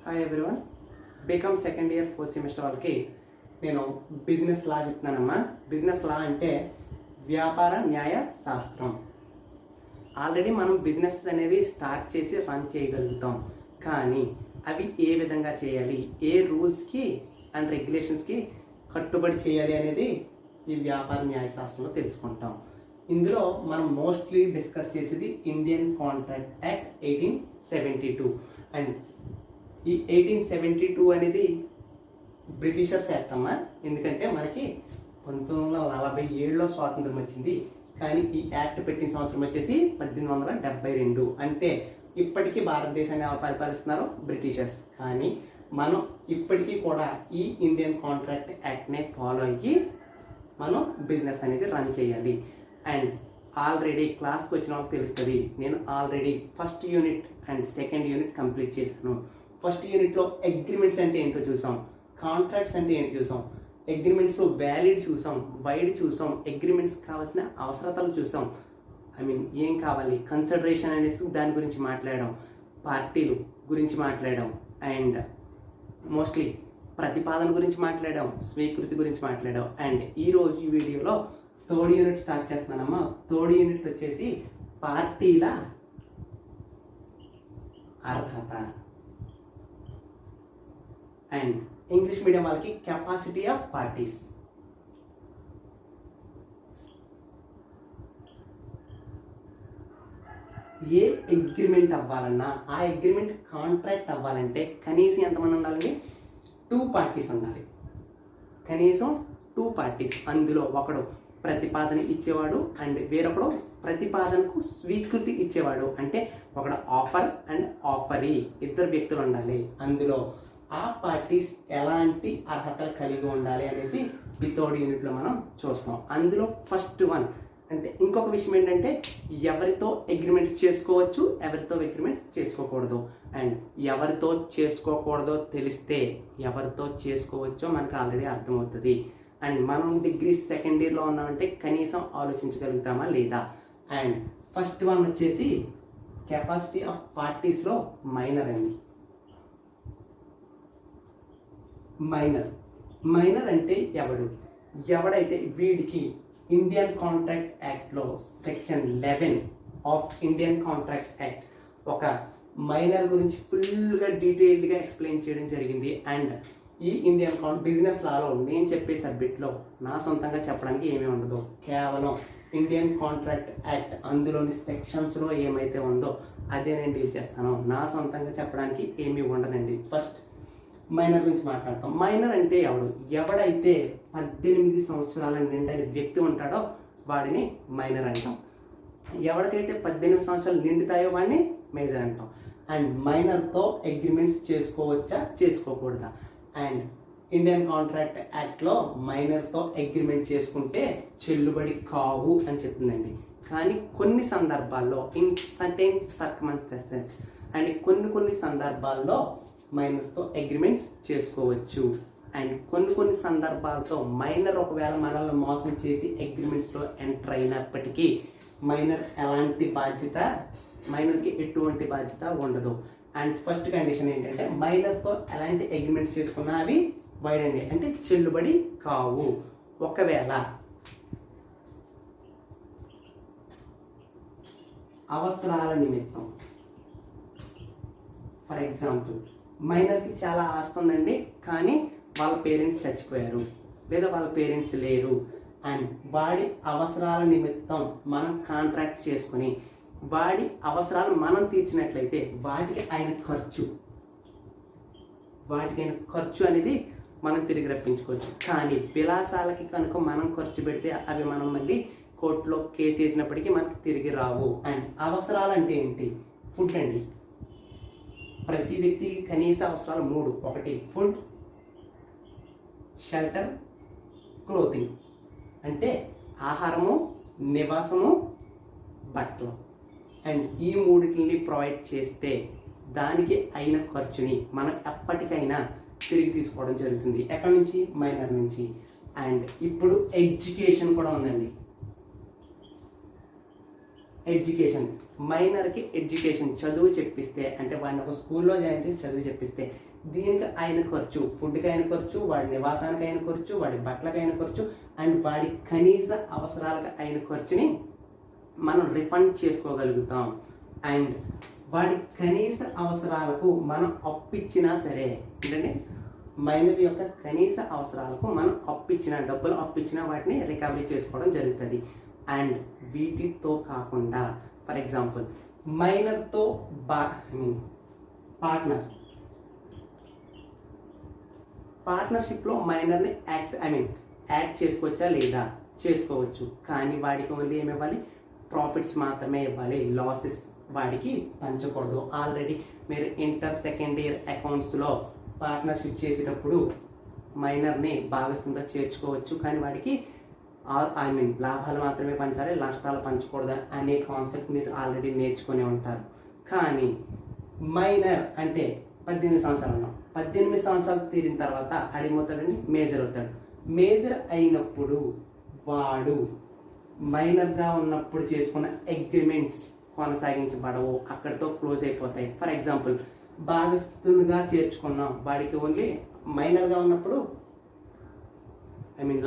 Hi everyone. BCom second year fourth semester వాళ్ళకి నేను business లా చెప్తున్నానమ్మా. Business లా అంటే వ్యాపార న్యాయ శాస్త్రం. ఆల్రెడీ మనం బిజినెస్ అనేది స్టార్ట్ చేసి రన్ చేయగలుగుతాం, కానీ అవి ఏ విధంగా చేయాలి, ఏ రూల్స్కి అండ్ రెగ్యులేషన్స్కి కట్టుబడి చేయాలి అనేది ఈ వ్యాపార న్యాయ శాస్త్రంలో తెలుసుకుంటాం. ఇందులో మనం మోస్ట్లీ డిస్కస్ చేసేది ఇండియన్ కాంట్రాక్ట్ యాక్ట్ 1872. అండ్ ఈ 1872 అనేది బ్రిటిషర్స్ యాక్ట్ అమ్మా. ఎందుకంటే మనకి 1947లో స్వాతంత్రం వచ్చింది, కానీ ఈ యాక్ట్ పెట్టిన సంవత్సరం వచ్చేసి 1872. అంటే ఇప్పటికీ భారతదేశాన్ని పరిపాలిస్తున్నారు బ్రిటిషర్స్, కానీ మనం ఇప్పటికీ కూడా ఈ ఇండియన్ కాంట్రాక్ట్ యాక్ట్నే ఫాలో అయ్యి మనం బిజినెస్ అనేది రన్ చేయాలి. అండ్ ఆల్రెడీ క్లాస్కి వచ్చిన వాళ్ళకి తెలుస్తుంది, నేను already first unit and second unit complete చేశాను. ఫస్ట్ యూనిట్లో అగ్రిమెంట్స్ అంటే ఏంటో చూసాం, కాంట్రాక్ట్స్ అంటే ఏంటో చూసాం, అగ్రిమెంట్స్లో వ్యాలిడ్ చూసాం, వైడ్ చూసాం, అగ్రిమెంట్స్ కావాల్సిన అవసరతలు చూసాం. ఏం కావాలి, కన్సిడరేషన్ అనేసి దాని గురించి మాట్లాడడం, పార్టీలు గురించి మాట్లాడడం, అండ్ మోస్ట్లీ ప్రతిపాదన గురించి మాట్లాడడం, స్వీకృతి గురించి మాట్లాడడం. అండ్ ఈరోజు ఈ వీడియోలో థర్డ్ యూనిట్ స్టార్ట్ చేస్తున్నానమ్మా. థర్డ్ యూనిట్ వచ్చేసి పార్టీల అర్హత. అండ్ ఇంగ్లీష్ మీడియం వాళ్ళకి కెపాసిటీ ఆఫ్ పార్టీస్. ఏ అగ్రిమెంట్ అవ్వాలన్నా, ఆ అగ్రిమెంట్ కాంట్రాక్ట్ అవ్వాలంటే కనీసం ఎంతమంది ఉండాలండి? 2 పార్టీస్ ఉండాలి. కనీసం 2 పార్టీస్. అందులో ఒకడు ప్రతిపాదన ఇచ్చేవాడు అండ్ వేరొకడు ప్రతిపాదనకు స్వీకృతి ఇచ్చేవాడు. అంటే ఒకడు ఆఫర్ అండ్ ఆఫరీ, ఇద్దరు వ్యక్తులు ఉండాలి. అందులో ఆ పార్టీస్ ఎలాంటి అర్హతలు కలిగి ఉండాలి అనేసి ఈ థర్డ్ యూనిట్లో మనం చూస్తాం. అందులో ఫస్ట్ వన్ అంటే ఇంకొక విషయం ఏంటంటే ఎవరితో అగ్రిమెంట్స్ చేసుకోవచ్చు, ఎవరితో అగ్రిమెంట్స్ చేసుకోకూడదు. అండ్ ఎవరితో చేసుకోకూడదో తెలిస్తే ఎవరితో చేసుకోవచ్చో మనకు ఆల్రెడీ అర్థమవుతుంది. అండ్ మనం డిగ్రీ సెకండ్ ఇయర్లో ఉన్నామంటే కనీసం ఆలోచించగలుగుతామా లేదా. అండ్ ఫస్ట్ వన్ వచ్చేసి కెపాసిటీ ఆఫ్ పార్టీస్లో మైనర్ అండి. మైనర్ అంటే ఎవడైతే వీడికి ఇండియన్ కాంట్రాక్ట్ యాక్ట్లో section 11 of Indian contract act ఒక మైనర్ గురించి ఫుల్గా డీటెయిల్డ్గా ఎక్స్ప్లెయిన్ చేయడం జరిగింది. అండ్ ఈ ఇండియన్ బిజినెస్ లాలో నేను చెప్పే సబ్జెక్ట్లో నా సొంతంగా చెప్పడానికి ఏమీ ఉండదు, కేవలం ఇండియన్ కాంట్రాక్ట్ యాక్ట్ అందులోని సెక్షన్స్లో ఏమైతే ఉందో అదే నేను డీల్ చేస్తాను. నా సొంతంగా చెప్పడానికి ఏమీ ఉండదండి. ఫస్ట్ మైనర్ గురించి మాట్లాడతాం. మైనర్ అంటే ఎవడైతే 18 సంవత్సరాల నిండని వ్యక్తి ఉంటాడో వాడిని మైనర్ అంటాం. ఎవరికైతే 18 సంవత్సరాలు నిండుతాయో వాడిని మేజర్ అంటాం. అండ్ మైనర్తో అగ్రిమెంట్స్ చేసుకోవచ్చా, చేసుకోకూడదా? అండ్ ఇండియన్ కాంట్రాక్ట్ యాక్ట్లో మైనర్తో అగ్రిమెంట్ చేసుకుంటే చెల్లుబడి కావు అని చెప్తుందండి. కానీ కొన్ని సందర్భాల్లో ఇన్ సర్టెన్ సర్కమ్స్టాన్సెస్ అండ్ కొన్ని సందర్భాల్లో మైనర్తో అగ్రిమెంట్స్ చేసుకోవచ్చు. అండ్ కొన్ని సందర్భాలతో మైనర్ ఒకవేళ మనల్ని మోసం చేసి అగ్రిమెంట్స్లో ఎంటర్ అయినప్పటికీ మైనర్కి ఎటువంటి బాధ్యత ఉండదు. అండ్ ఫస్ట్ కండిషన్ ఏంటంటే మైనర్తో ఎలాంటి అగ్రిమెంట్స్ చేసుకున్నా అవి వైడ్ అండి, అంటే చెల్లుబడి కావు. ఒకవేళ అవసరాల నిమిత్తం, ఫర్ ఎగ్జాంపుల్ మైనర్కి చాలా ఆస్తి ఉందండి, కానీ వాళ్ళ పేరెంట్స్ చచ్చిపోయారు లేదా వాళ్ళ పేరెంట్స్ లేరు, అండ్ వాడి అవసరాల నిమిత్తం మనం కాంట్రాక్ట్ చేసుకుని వాడి అవసరాలు మనం తీర్చినట్లయితే వాటికి అయిన ఖర్చు అనేది మనం తిరిగి రప్పించుకోవచ్చు. కానీ విలాసాలకి కనుక మనం ఖర్చు పెడితే అవి మనం మళ్ళీ కోర్టులో కేసు వేసినప్పటికీ మనకి తిరిగి రావు. అండ్ అవసరాలు అంటే ఏంటి? ఫుడ్ అండి. ప్రతి వ్యక్తికి కనీస అవసరాలు 3. ఒకటి ఫుడ్, షెల్టర్, క్లోతింగ్. అంటే ఆహారము, నివాసము, బట్టలు. అండ్ ఈ 3టిని ప్రొవైడ్ చేస్తే దానికి అయిన ఖర్చుని మనం ఎప్పటికైనా తిరిగి తీసుకోవడం జరుగుతుంది. ఎక్కడి నుంచి? మైనర్ నుంచి. అండ్ ఇప్పుడు ఎడ్యుకేషన్ కూడా ఉందండి. ఎడ్యుకేషన్ మైనర్కి ఎడ్యుకేషన్ చదువు చెప్పిస్తే, అంటే వాడిని ఒక స్కూల్లో జాయిన్ చేసి చదువు చెప్పిస్తే దీనికి ఆయన ఖర్చు, ఫుడ్కి అయిన ఖర్చు, వాడి నివాసానికి అయిన ఖర్చు, వాడి బట్టలకు అయిన ఖర్చు అండ్ వాడి కనీస అవసరాలకు అయిన ఖర్చుని మనం రిఫండ్ చేసుకోగలుగుతాం. అండ్ వాడి కనీస అవసరాలకు మనం అప్పిచ్చినా సరే, ఏంటంటే మైనర్ యొక్క కనీస అవసరాలకు మనం డబ్బులు అప్పిచ్చినా వాటిని రికవరీ చేసుకోవడం జరుగుతుంది. అండ్ వీటితో కాకుండా ఫర్ ఎగ్జాంపుల్ మైనర్తో పార్ట్నర్షిప్లో మైనర్ని యాడ్ చేసుకోవచ్చా లేదా? చేసుకోవచ్చు. కానీ వాడికి ఓన్లీ ఏమి ఇవ్వాలి? ప్రాఫిట్స్ మాత్రమే ఇవ్వాలి, లాసెస్ వాడికి పంచకూడదు. ఆల్రెడీ మీరు సెకండ్ ఇయర్ అకౌంట్స్లో పార్ట్నర్షిప్ చేసేటప్పుడు మైనర్ని భాగస్థంగా చేర్చుకోవచ్చు, కానీ వాడికి లాభాలు మాత్రమే పంచాలి, నష్టాలు పంచకూడదు అనే కాన్సెప్ట్ మీరు ఆల్రెడీ నేర్చుకుని ఉంటారు. కానీ మైనర్ అంటే 18 సంవత్సరాలు ఉన్నాం, 18 సంవత్సరాలు తీరిన తర్వాత అడిమవుతాడని మేజర్ అవుతాడు. మేజర్ అయినప్పుడు వాడు మైనర్గా ఉన్నప్పుడు చేసుకున్న అగ్రిమెంట్స్ కొనసాగించబడవు, అక్కడితో క్లోజ్ అయిపోతాయి. ఫర్ ఎగ్జాంపుల్ భాగస్థునిగా చేర్చుకున్నాం, వాడికి ఓన్లీ మైనర్గా ఉన్నప్పుడు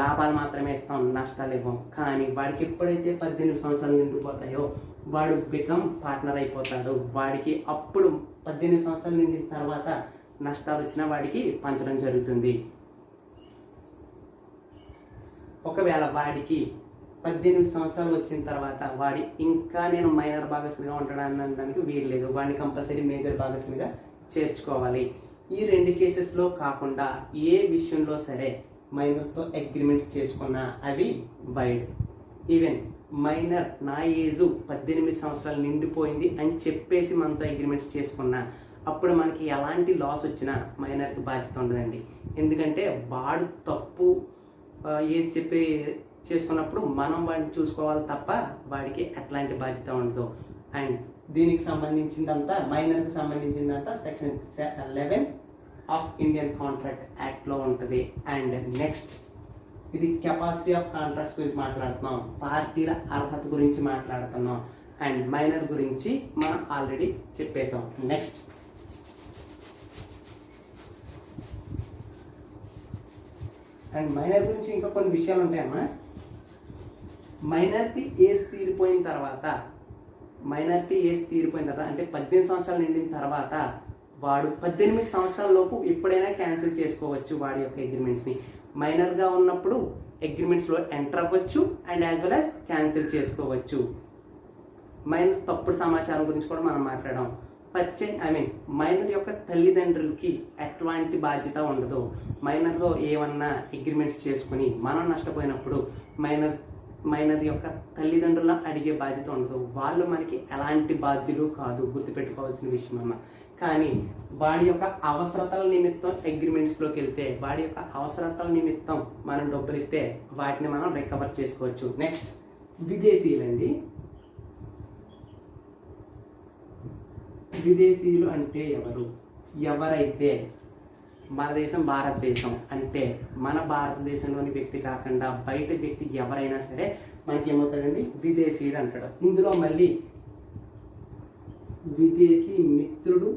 లాభాలు మాత్రమే ఇస్తాం, నష్టాలు ఇవ్వం. కానీ వాడికి ఎప్పుడైతే 18 సంవత్సరాలు నిండిపోతాయో వాడు బికమ్ పార్ట్నర్ అయిపోతాడు. వాడికి అప్పుడు 18 సంవత్సరాలు నిండిన తర్వాత నష్టాలు వచ్చినా వాడికి పంచడం జరుగుతుంది. ఒకవేళ వాడికి 18 సంవత్సరాలు వచ్చిన తర్వాత వాడి ఇంకా నేను మైనర్ భాగస్వామిగా ఉంటాడని అనడానికి వీలు లేదు, వాడిని కంపల్సరీ మేజర్ భాగస్వామిగా చేర్చుకోవాలి. ఈ 2 కేసెస్లో కాకుండా ఏ విషయంలో సరే మైనర్స్తో అగ్రిమెంట్స్ చేసుకున్నా అవి వైడ్. ఈవెన్ మైనర్ నా ఏజు 18 సంవత్సరాలు నిండిపోయింది అని చెప్పేసి మనతో అగ్రిమెంట్స్ చేసుకున్నా అప్పుడు మనకి ఎలాంటి లాస్ వచ్చినా మైనర్కి బాధ్యత ఉండదండి. ఎందుకంటే వాడు తప్పు ఏజ్ చెప్పి చేసుకున్నప్పుడు మనం వాడిని చూసుకోవాలి తప్ప వాడికి ఎట్లాంటి బాధ్యత ఉండదు. అండ్ దీనికి సంబంధించిందంతా మైనర్కి సంబంధించిందంతా సెక్షన్ 11 ఆఫ్ ఇండియన్ కాంట్రాక్ట్ యాక్ట్లో ఉంటుంది. అండ్ నెక్స్ట్ ఇది కెపాసిటీ ఆఫ్ కాంట్రాక్ట్స్ గురించి మాట్లాడుతున్నాం, పార్టీల అర్హత గురించి మాట్లాడుతున్నాం, అండ్ మైనర్ గురించి మనం ఆల్రెడీ చెప్పేసాం. నెక్స్ట్ అండ్ మైనర్ గురించి ఇంకా కొన్ని విషయాలు ఉంటాయమ్మా. మైనారిటీ ఏజ్ తీరిపోయిన తర్వాత అంటే 18 సంవత్సరాలు నిండిన తర్వాత వాడు 18 సంవత్సరాల లోపు ఎప్పుడైనా క్యాన్సిల్ చేసుకోవచ్చు వాడి యొక్క అగ్రిమెంట్స్ని. మైనర్గా ఉన్నప్పుడు అగ్రిమెంట్స్లో ఎంటర్ అవ్వచ్చు and as well as cancel చేసుకోవచ్చు. మైనర్ తప్పుడు సమాచారం గురించి కూడా మనం మాట్లాడాం. మైనర్ యొక్క తల్లిదండ్రులకి ఎట్లాంటి బాధ్యత ఉండదు. మైనర్తో ఏమన్నా అగ్రిమెంట్స్ చేసుకుని మనం నష్టపోయినప్పుడు మైనర్ యొక్క తల్లిదండ్రుల అడిగే బాధ్యత ఉండదు. వాళ్ళు మనకి ఎలాంటి బాధ్యులు కాదు, గుర్తుపెట్టుకోవాల్సిన విషయం అన్న. కానీ వాడి యొక్క అవసరతల నిమిత్తం అగ్రిమెంట్స్లోకి వెళ్తే వాడి యొక్క అవసరతల నిమిత్తం మనం డబ్బులు ఇస్తే వాటిని మనం రికవర్ చేసుకోవచ్చు. నెక్స్ట్ విదేశీయులండి. విదేశీయులు అంటే ఎవరైతే మన దేశం భారతదేశం అంటే మన భారతదేశంలోని వ్యక్తి కాకుండా బయట వ్యక్తి ఎవరైనా సరే మనకి ఏమవుతాడండి విదేశీయుడు అంటాడు. ఇందులో మళ్ళీ విదేశీ మిత్రుడు,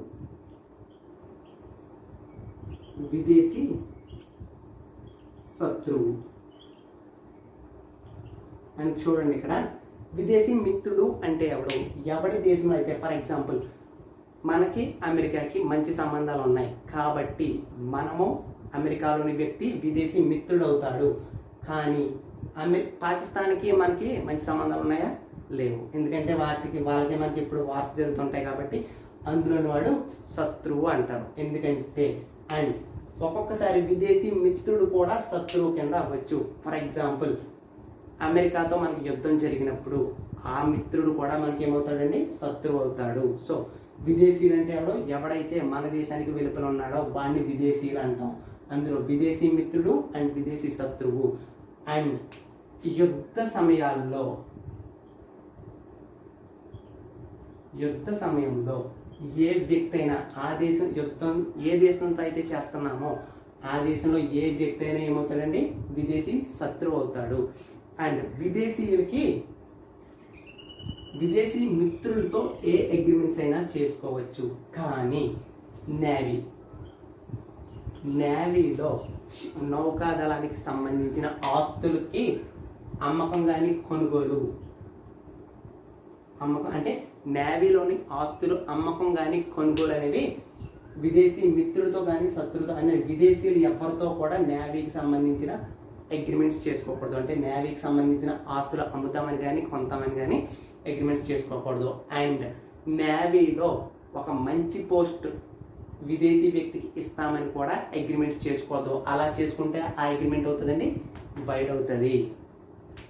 విదేశీ శత్రువు అని చూడండి. ఇక్కడ విదేశీ మిత్రుడు అంటే ఎవడి దేశంలో అయితే ఫర్ ఎగ్జాంపుల్ మనకి అమెరికాకి మంచి సంబంధాలు ఉన్నాయి కాబట్టి మనము అమెరికాలోని వ్యక్తి విదేశీ మిత్రుడు అవుతాడు. కానీ పాకిస్తాన్కి మనకి మంచి సంబంధాలు ఉన్నాయా? లేవు. ఎందుకంటే వాళ్ళకి మనకి ఇప్పుడు వార్స్ జరుగుతుంటాయి కాబట్టి అందులోని వాడు శత్రువు అంటారు. ఎందుకంటే అండ్ ఒక్కొక్కసారి విదేశీ మిత్రుడు కూడా శత్రువు కింద అవ్వచ్చు. ఫర్ ఎగ్జాంపుల్ అమెరికాతో మనకి యుద్ధం జరిగినప్పుడు ఆ మిత్రుడు కూడా మనకి ఏమవుతాడండి శత్రువు అవుతాడు. సో విదేశీయులు అంటే ఎవడైతే మన దేశానికి వెలుపల ఉన్నాడో వాడిని విదేశీయులు అంటాం. అందులో విదేశీ మిత్రుడు అండ్ విదేశీ శత్రువు. అండ్ యుద్ధ సమయంలో ఏ వ్యక్తి అయినా ఆ దేశం యుద్ధం ఏ దేశంతో అయితే చేస్తున్నామో ఆ దేశంలో ఏ వ్యక్తి అయినా ఏమవుతాడండి విదేశీ శత్రువు అవుతాడు. అండ్ విదేశీయులకి విదేశీ మిత్రులతో ఏ అగ్రిమెంట్స్ అయినా చేసుకోవచ్చు. కానీ నేవీలో నౌకాదళానికి సంబంధించిన ఆస్తులకి అమ్మకం కానీ కొనుగోలు, అమ్మకం అంటే నేవీలోని ఆస్తులు అమ్మకం కానీ కొనుగోలు అనేవి విదేశీ మిత్రులతో కానీ శత్రులతో అనే విదేశీయులు ఎవరితో కూడా నేవీకి సంబంధించిన అగ్రిమెంట్స్ చేసుకోకూడదు. అంటే నేవీకి సంబంధించిన ఆస్తులు అమ్ముతామని కానీ కొంటామని కానీ అగ్రిమెంట్స్ చేసుకోకూడదు. అండ్ నేవీలో ఒక మంచి పోస్ట్ విదేశీ వ్యక్తికి ఇస్తామని కూడా అగ్రిమెంట్స్ చేసుకోవద్దు. అలా చేసుకుంటే ఆ అగ్రిమెంట్ అవుతుందండి వైడ్ అవుతుంది.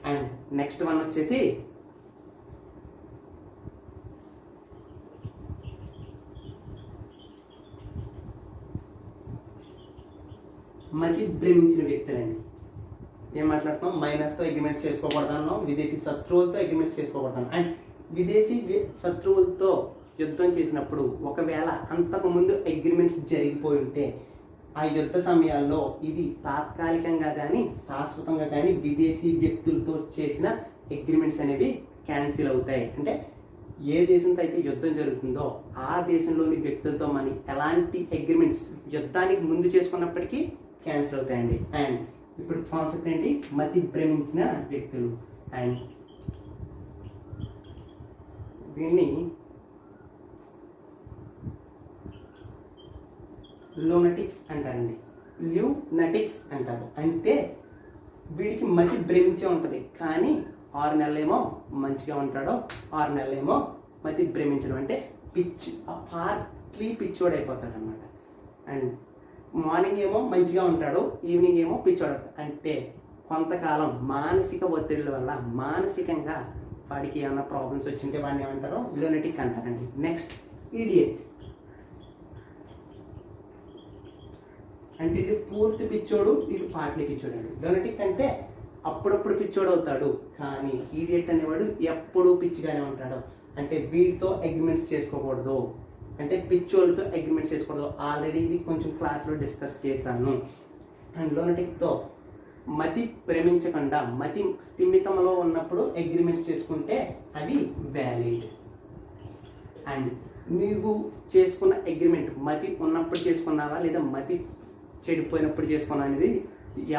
అండ్ నెక్స్ట్ వన్ వచ్చేసి మతి భ్రమించిన వ్యక్తులండి. ఏం మాట్లాడుతున్నాం? మైనస్తో అగ్రిమెంట్స్ చేసుకోకూడదన్నాం, విదేశీ శత్రువులతో అగ్రిమెంట్స్ చేసుకోకూడదు. అండ్ విదేశీ శత్రువులతో యుద్ధం చేసినప్పుడు ఒకవేళ అంతకుముందు అగ్రిమెంట్స్ జరిగిపోయి ఉంటే ఆ యుద్ధ సమయాల్లో ఇది తాత్కాలికంగా కానీ శాశ్వతంగా కానీ విదేశీ వ్యక్తులతో చేసిన అగ్రిమెంట్స్ అనేవి క్యాన్సిల్ అవుతాయి. అంటే ఏ దేశంతో అయితే యుద్ధం జరుగుతుందో ఆ దేశంలోని వ్యక్తులతో మనం ఎలాంటి అగ్రిమెంట్స్ యుద్ధానికి ముందు చేసుకున్నప్పటికీ క్యాన్సిల్ అవుతాయండి. అండ్ ఇప్పుడు కాన్సెప్ట్ ఏంటి? మతి భ్రమించిన వ్యక్తులు. అండ్ వీడిని లూనటిక్స్ అంటారండి, ల్యూనటిక్స్ అంటారు. అంటే వీడికి మతి భ్రమించే ఉంటుంది, కానీ 6 నెలలేమో మంచిగా ఉంటాడో 6 నెలలేమో మతి భ్రమించడం, అంటే పార్ట్లీ పిచ్చోడు అయిపోతాడు అనమాట. అండ్ మార్నింగ్ ఏమో మంచిగా ఉంటాడు, ఈవినింగ్ ఏమో పిచ్చోడు. అంటే కొంతకాలం మానసిక ఒత్తిడిల వల్ల మానసికంగా వాడికి ఏమైనా ప్రాబ్లమ్స్ వచ్చింటే వాడిని ఏమంటారో లూనటిక్ అంటారండి. Next idiot. అంటే ఇది పూర్తి పిచ్చోడు, ఇది పార్ట్లీ పిచ్చోడు అండి. లూనటిక్ అంటే అప్పుడప్పుడు పిచ్చోడు అవుతాడు, కానీ ఈడియట్ అనేవాడు ఎప్పుడూ పిచ్చిగానే ఉంటాడు. అంటే వీటితో అగ్రిమెంట్స్ చేసుకోకూడదు, అంటే పిచ్చోళ్ళతో అగ్రిమెంట్స్ చేసుకోకూడదు. ఆల్రెడీ ఇది కొంచెం క్లాస్లో డిస్కస్ చేశాను. అండ్ లూనటిక్తో మతి ప్రేమించకుండా మతి స్థిమితంలో ఉన్నప్పుడు అగ్రిమెంట్స్ చేసుకుంటే అవి వ్యాలిడ్. అండ్ నీవు చేసుకున్న అగ్రిమెంట్ మతి ఉన్నప్పుడు చేసుకున్నావా లేదా మతి చెడిపోయినప్పుడు చేసుకున్నా అనేది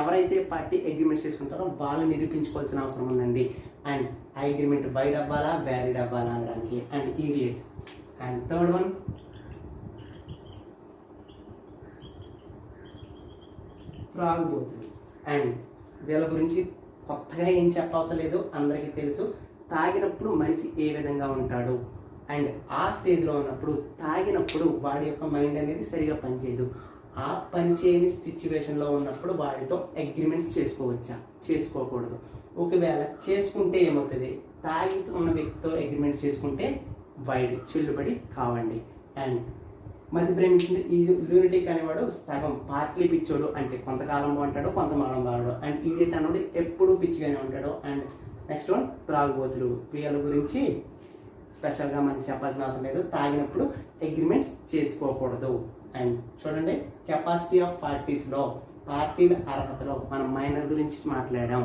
ఎవరైతే పార్టీ అగ్రిమెంట్స్ చేసుకుంటారో వాళ్ళు నిరూపించుకోవాల్సిన అవసరం ఉందండి. అండ్ ఆ అగ్రిమెంట్ వైడ్ అవ్వాలా వ్యాలిడ్ అవ్వాలా అనడానికి. And idiot. And third one త్రాగుబోతులు. అండ్ వీళ్ళ గురించి కొత్తగా ఏం చెప్పవసరం లేదు, అందరికీ తెలుసు. తాగినప్పుడు మనిషి ఏ విధంగా ఉంటాడు, అండ్ ఆ స్టేజ్లో ఉన్నప్పుడు తాగినప్పుడు వాడి యొక్క మైండ్ అనేది సరిగా పనిచేయదు. ఆ పనిచేయని సిచ్యువేషన్లో ఉన్నప్పుడు వాడితో అగ్రిమెంట్స్ చేసుకోవచ్చా, చేసుకోకూడదు. ఒకవేళ చేసుకుంటే ఏమవుతుంది? తాగుతున్న వ్యక్తితో అగ్రిమెంట్ చేసుకుంటే వైడ్ చెల్లుబడి కావండి. అండ్ మతి ప్రేమించింది ఈ లూనటిక్ అనేవాడు సగం పార్ట్లీ పిచ్చోడు, అంటే కొంతకాలం బాగుంటాడు కొంతకాలం బాగుంటాడు. అండ్ ఈడియట్ అనేవాడు ఎప్పుడూ పిచ్చిగానే ఉంటాడు. అండ్ నెక్స్ట్ వన్ త్రాగుబోతులు. వీళ్ళ గురించి స్పెషల్గా మనకి చెప్పాల్సిన అవసరం లేదు, తాగినప్పుడు అగ్రిమెంట్స్ చేసుకోకూడదు. అండ్ చూడండి, కెపాసిటీ ఆఫ్ పార్టీస్లో పార్టీల అర్హతలో మనం మైనర్ గురించి మాట్లాడాం.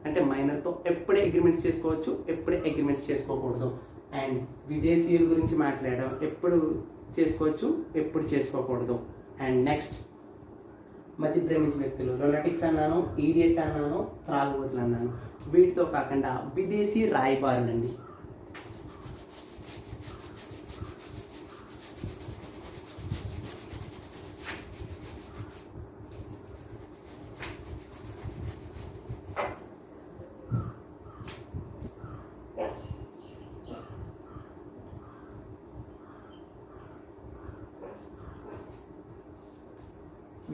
అంటే మైనర్తో ఎప్పుడే అగ్రిమెంట్స్ చేసుకోవచ్చు, ఎప్పుడే అగ్రిమెంట్స్ చేసుకోకూడదు. అండ్ విదేశీయుల గురించి మాట్లాడాం, ఎప్పుడు చేసుకోవచ్చు ఎప్పుడు చేసుకోకూడదు. అండ్ నెక్స్ట్ మతి ప్రేమించిన వ్యక్తులు లూనటిక్స్ అన్నాను, ఈడియట్ అన్నాను, త్రాగుబోతులు అన్నాను. వీటితో కాకుండా విదేశీ రాయబారులు అండి.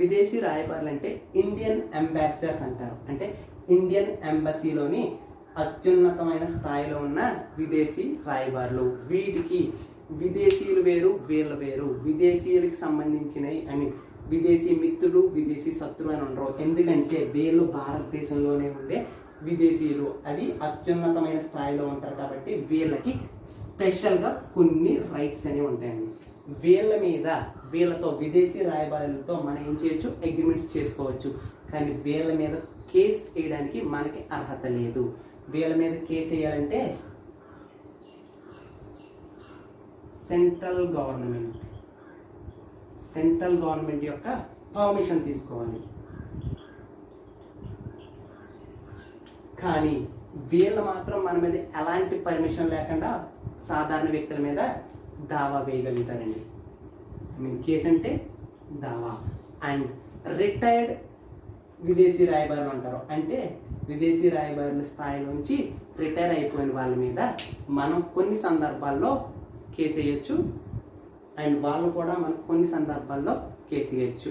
విదేశీ రాయబారులు అంటే ఇండియన్ అంబాసిడర్స్ అంటారు. అంటే ఇండియన్ ఎంబసీలోని అత్యున్నతమైన స్థాయిలో ఉన్న విదేశీ రాయబారులు. వీటికి విదేశీయులు వేరు వీళ్ళు వేరు. విదేశీయులకి సంబంధించినవి అని విదేశీ మిత్రులు విదేశీ శత్రువు అని ఉండరు. ఎందుకంటే వీళ్ళు భారతదేశంలోనే ఉండే విదేశీయులు, అది అత్యున్నతమైన స్థాయిలో ఉంటారు కాబట్టి వీళ్ళకి స్పెషల్గా కొన్ని రైట్స్ అనేవి ఉంటాయండి. వీళ్ళతో విదేశీ రాయబారులతో మనం ఏం చేయొచ్చు? అగ్రిమెంట్స్ చేసుకోవచ్చు. కానీ వీళ్ళ మీద కేసు వేయడానికి మనకి అర్హత లేదు. వీళ్ళ మీద కేసు వేయాలంటే సెంట్రల్ గవర్నమెంట్ యొక్క పర్మిషన్ తీసుకోవాలి. కానీ వీళ్ళు మాత్రం మన మీద ఎలాంటి పర్మిషన్ లేకుండా సాధారణ వ్యక్తుల మీద దావా వేయగలుగుతారండి. కేసు అంటే దావా. అండ్ రిటైర్డ్ విదేశీ రాయబారులు అంటారు. అంటే విదేశీ రాయబారుల స్థాయిలోంచి రిటైర్ అయిపోయిన వాళ్ళ మీద మనం కొన్ని సందర్భాల్లో కేసు వేయచ్చు. అండ్ వాళ్ళు కూడా మనం కొన్ని సందర్భాల్లో కేసు తీయచ్చు.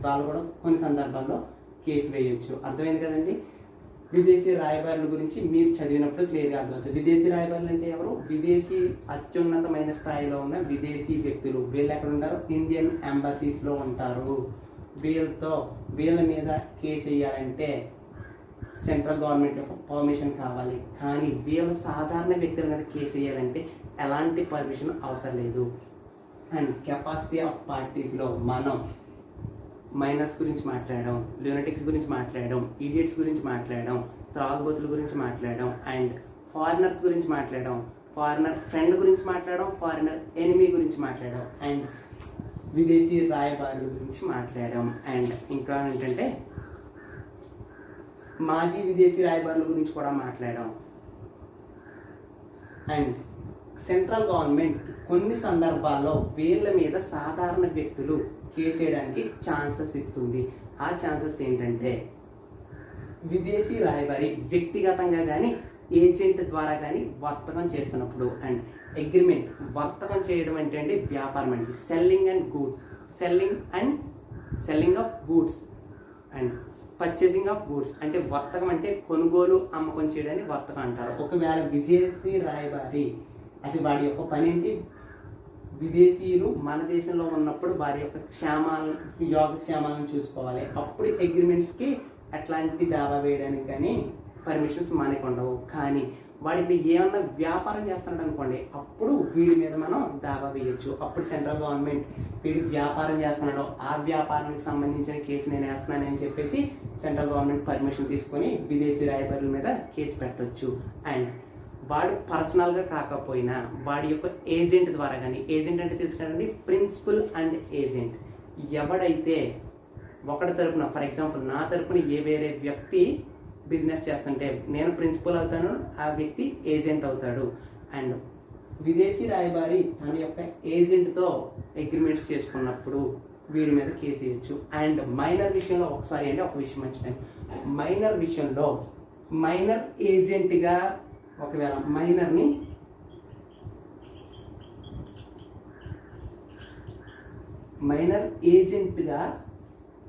వాళ్ళు కూడా కొన్ని సందర్భాల్లో కేసు వేయచ్చు. అర్థమైంది కదండి. విదేశీ రాయబారుల గురించి మీరు చదివినప్పుడు క్లియర్గా అర్థమవుతుంది. విదేశీ రాయబారులు అంటే ఎవరు? విదేశీ అత్యున్నతమైన స్థాయిలో ఉన్న విదేశీ వ్యక్తులు. వీళ్ళు ఎక్కడ ఉంటారు? ఇండియన్ ఎంబసీస్లో ఉంటారు. వీళ్ళ మీద కేసు వేయాలంటే సెంట్రల్ గవర్నమెంట్ యొక్క పర్మిషన్ కావాలి. కానీ వీళ్ళ సాధారణ వ్యక్తుల మీద కేసు వేయాలంటే ఎలాంటి పర్మిషన్ అవసరం లేదు. అండ్ కెపాసిటీ ఆఫ్ పార్టీస్లో మనం మైనర్స్ గురించి మాట్లాడడం, ల్యూనటిక్స్ గురించి మాట్లాడడం, ఈడియట్స్ గురించి మాట్లాడడం, త్రాగుబోతుల గురించి మాట్లాడడం, అండ్ ఫారినర్స్ గురించి మాట్లాడడం, ఫారినర్ ఫ్రెండ్ గురించి మాట్లాడడం, ఫారినర్ ఎనిమీ గురించి మాట్లాడడం, అండ్ విదేశీ రాయబారుల గురించి మాట్లాడడం. అండ్ ఇంకా ఏంటంటే మాజీ విదేశీ రాయబారుల గురించి కూడా మాట్లాడడం. అండ్ సెంట్రల్ గవర్నమెంట్ కొన్ని సందర్భాల్లో వీళ్ళ మీద సాధారణ వ్యక్తులు కేసు వేయడానికి ఛాన్సెస్ ఇస్తుంది. ఆ ఛాన్సెస్ ఏంటంటే విదేశీ రాయబారి వ్యక్తిగతంగా కానీ ఏజెంట్ ద్వారా కానీ వర్తకం చేస్తున్నప్పుడు. అండ్ అగ్రిమెంట్ వర్తకం చేయడం అంటే అండి వ్యాపారం అండి. Selling of goods and purchasing of goods అంటే వర్తకం అంటే కొనుగోలు అమ్మకం చేయడాన్ని వర్తకం అంటారు. ఒకవేళ విదేశీ రాయబారి అసలు వాడి యొక్క పని ఏంటి? విదేశీయులు మన దేశంలో ఉన్నప్పుడు వారి యొక్క యోగక్షేమాలను చూసుకోవాలి. అప్పుడు అగ్రిమెంట్స్కి అట్లాంటి దావా వేయడానికి కానీ పర్మిషన్స్ మనకు ఉండవు. కానీ వాడికి ఏమన్నా వ్యాపారం చేస్తున్నాడు అనుకోండి, అప్పుడు వీడి మీద మనం దావా వేయచ్చు. అప్పుడు సెంట్రల్ గవర్నమెంట్ వీడి వ్యాపారం చేస్తున్నాడో ఆ వ్యాపారానికి సంబంధించిన కేసు నేను వేస్తున్నానని చెప్పేసి సెంట్రల్ గవర్నమెంట్ పర్మిషన్ తీసుకొని విదేశీ రాయబారుల మీద కేసు పెట్టవచ్చు. అండ్ వాడు పర్సనల్గా కాకపోయినా వాడి యొక్క ఏజెంట్ ద్వారా కానీ, ఏజెంట్ అంటే తెలుసుకండి ప్రిన్సిపల్ అండ్ ఏజెంట్. ఎవడైతే ఒకటి తరపున, ఫర్ ఎగ్జాంపుల్ నా తరపున వేరే వ్యక్తి బిజినెస్ చేస్తుంటే నేను ప్రిన్సిపల్ అవుతాను, ఆ వ్యక్తి ఏజెంట్ అవుతాడు. అండ్ విదేశీ రాయబారి తన యొక్క ఏజెంట్తో అగ్రిమెంట్స్ చేసుకున్నప్పుడు వీడి మీద కేసు వేయచ్చు. అండ్ మైనర్ విషయంలో ఒక విషయం మంచిది. మైనర్ విషయంలో మైనర్ ఏజెంట్గా ఒకవేళ మైనర్ ఏజెంట్గా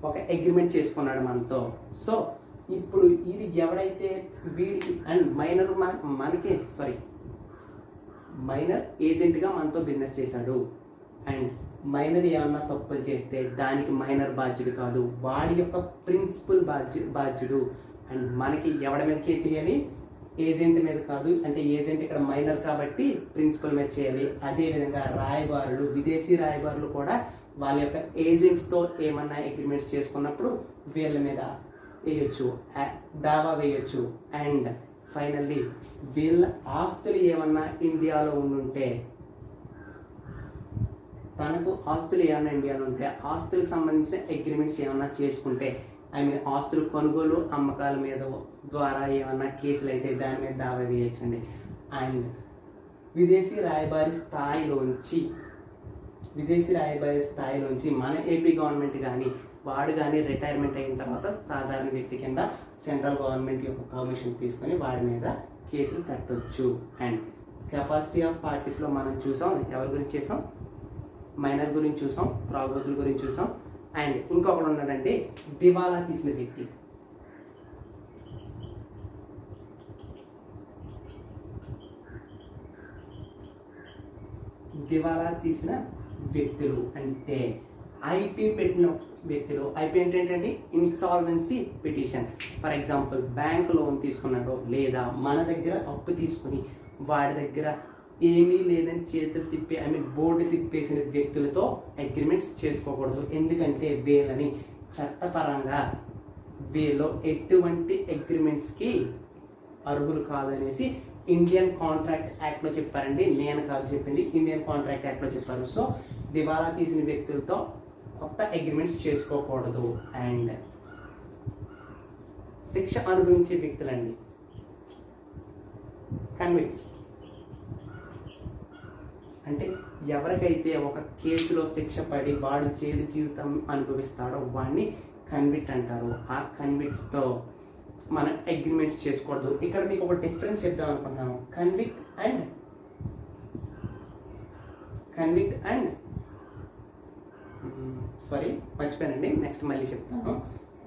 ఒక అగ్రిమెంట్ చేసుకున్నాడు మనతో. సో ఇప్పుడు ఇది ఎవడైతే వీడికి అండ్ మైనర్ ఏజెంట్గా మనతో బిజినెస్ చేశాడు. అండ్ మైనర్ ఏమన్నా తప్పులు చేస్తే దానికి మైనర్ బాధ్యుడు కాదు, వాడి యొక్క ప్రిన్సిపల్ బాధ్యుడు. అండ్ మనకి ఎవడి మీద కేసు వేయాలి? ఏజెంట్ మీద కాదు. అంటే ఏజెంట్ ఇక్కడ మైనర్ కాబట్టి ప్రిన్సిపల్ మీద చేయాలి. అదేవిధంగా రాయబారులు, విదేశీ రాయబారులు కూడా వాళ్ళ యొక్క ఏజెంట్స్తో ఏమన్నా అగ్రిమెంట్స్ చేసుకున్నప్పుడు వీళ్ళ మీద వేయచ్చు, దావా వేయచ్చు. అండ్ ఫైనల్లీ వీళ్ళ ఆస్తులు ఏమన్నా ఇండియాలో ఉండుంటే, తనకు ఆస్తులు ఏమన్నా ఇండియాలో ఉంటే ఆస్తులకు సంబంధించిన అగ్రిమెంట్స్ ఏమన్నా చేసుకుంటే, ఆస్తులు కొనుగోలు అమ్మకాల మీద ద్వారా ఏమన్నా కేసులు అయితే దాని మీద దావా వేయచ్చండి. అండ్ విదేశీ రాయబారి స్థాయిలోంచి మన ఏపీ గవర్నమెంట్ కానీ వాడు కానీ రిటైర్మెంట్ అయిన తర్వాత సాధారణ వ్యక్తి కింద సెంట్రల్ గవర్నమెంట్ యొక్క పర్మిషన్ తీసుకొని వాడి మీద కేసులు పెట్టవచ్చు. అండ్ కెపాసిటీ ఆఫ్ పార్టీస్లో మనం చూసాం, ఎవరి గురించి చేసాం? మైనర్ గురించి చూసాం, త్రాగుబోతుల గురించి చూసాం. అండ్ ఇంకొకడు ఉన్నాడంటే దివాలా తీసిన వ్యక్తి. దివాలా తీసిన వ్యక్తులు అంటే ఐపీ పెట్టిన వ్యక్తులు. ఐపీ ఏంటంటే insolvency petition. For example bank loan తీసుకున్నాడో లేదా మన దగ్గర అప్పు తీసుకుని వాడి దగ్గర ఏమీ లేదని చేతులు తిప్పి బోర్డు తిప్పేసిన వ్యక్తులతో అగ్రిమెంట్స్ చేసుకోకూడదు. ఎందుకంటే వీళ్ళని చట్టపరంగా వీళ్ళు ఎటువంటి అగ్రిమెంట్స్కి అర్హులు కాదనేసి ఇండియన్ కాంట్రాక్ట్ యాక్ట్లో చెప్పారండి, నేను కాదు చెప్పింది, ఇండియన్ కాంట్రాక్ట్ యాక్ట్లో చెప్పారు. సో దివాలా తీసిన వ్యక్తులతో కొత్త అగ్రిమెంట్స్ చేసుకోకూడదు. అండ్ శిక్ష అనుభవించే వ్యక్తులండి, కన్విక్ట్స్. అంటే ఎవరికైతే ఒక కేసులో శిక్ష పడి వాడు జైలు జీవితం అనుభవిస్తాడో వాడిని కన్విక్ట్ అంటారు. ఆ కన్విక్ట్స్తో మనం అగ్రిమెంట్స్ చేసుకోవద్దు. ఇక్కడ మీకు ఒక డిఫరెన్స్ చెప్దాం అనుకుంటున్నాను, కన్విక్ట్ అండ్ సారీ మర్చిపోయానండి, నెక్స్ట్ మళ్ళీ చెప్తాను.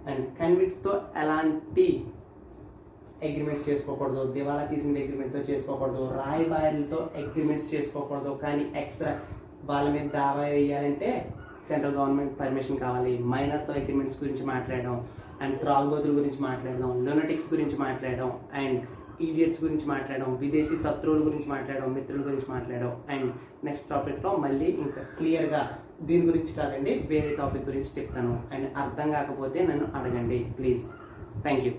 అండ్ కన్విక్ట్తో ఎలాంటి అగ్రిమెంట్స్ చేసుకోకూడదు, దివాలా తీసిన అగ్రిమెంట్తో చేసుకోకూడదు, రాయబారులతో అగ్రిమెంట్స్ చేసుకోకూడదు. కానీ ఎక్స్ట్రా వాళ్ళ మీద దావా వేయాలంటే సెంట్రల్ గవర్నమెంట్ పర్మిషన్ కావాలి. మైనర్తో అగ్రిమెంట్స్ గురించి మాట్లాడడం, అండ్ త్రాగుబోతుల గురించి మాట్లాడడం, లునటిక్స్ గురించి మాట్లాడడం, అండ్ ఈడియట్స్ గురించి మాట్లాడడం, విదేశీ శత్రువుల గురించి మాట్లాడడం, మిత్రుల గురించి మాట్లాడడం. అండ్ నెక్స్ట్ టాపిక్లో మళ్ళీ ఇంకా క్లియర్గా దీని గురించి కాదండి వేరే టాపిక్ గురించి చెప్తాను. అండ్ అర్థం కాకపోతే నన్ను అడగండి ప్లీజ్. Thank you.